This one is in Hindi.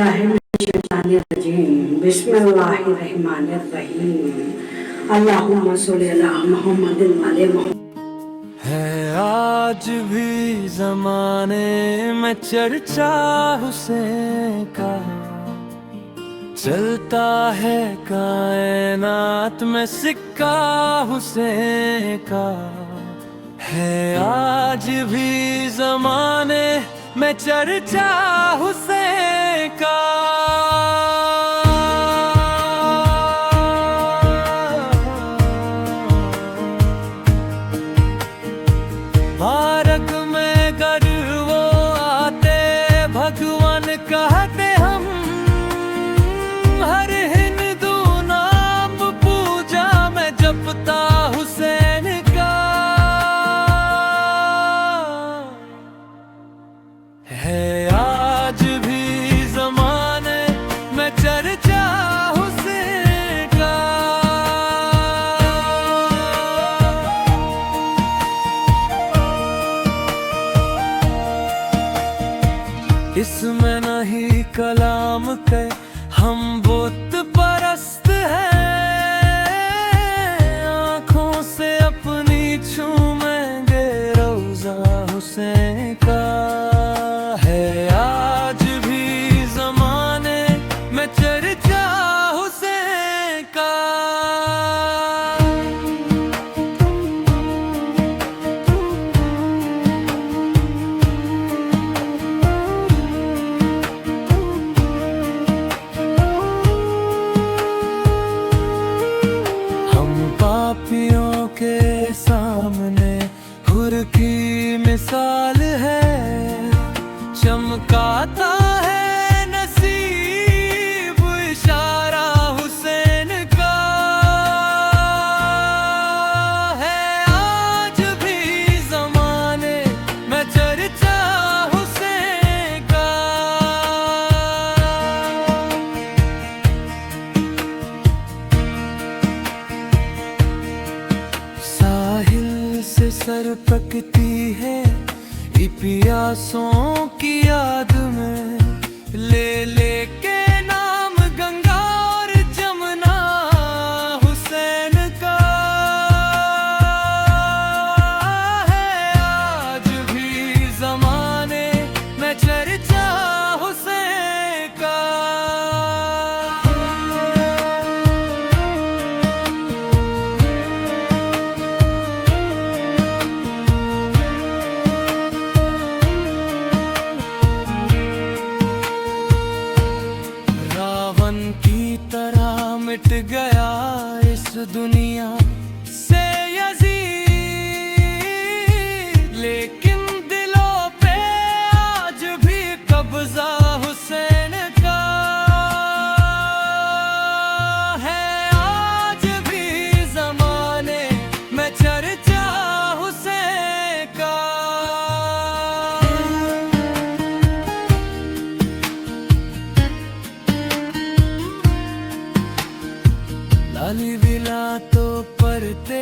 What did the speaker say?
बिस्मिल्लाहिर्रहमानिर्रहीम बिस्मिल्लाहिर्रहमानिर्रहीम अल्लाहुम्मा सल्ली अला मुहम्मदिन व अला मुहम्मद। है आज भी ज़माने में चर्चा हुसैन का, चलता है कायनात में सिक्का हुसैन का। है आज भी ज़माने में चर्चा हुसैन का। भारत में गर वो आते भगवान कहते हम, हर हिंदू नाम पूजा में जपता हुसैन का। है आज भी ज़माने में चर्चा हुसैन का। इसमें नहीं कलाम के हम बुत परस्त हैं, आँखों से अपनी छूमेंगे रोज़ा हुसैन का। है आज भी ज़माने में चर्चा हुसैन का। पापियों के सामने हुर की मिसाल है, चमकाता है नसीब इशारा हुसैन का। है आज भी ज़माने में चर्चा हुसैन का। साहिल से सरपकती है प्यासों की याद में, ले लेके नाम गंगा और जमुना हुसैन का। है आज भी ज़माने में चर्चा हुसैन का। की तरह मिट गया इस दुनिया से यज़ीद, लेकिन दिलों पे आज भी कब्जा हुसैन का। है आज भी ज़माने में चर्चा हुसैन का। लाली बिला तो परते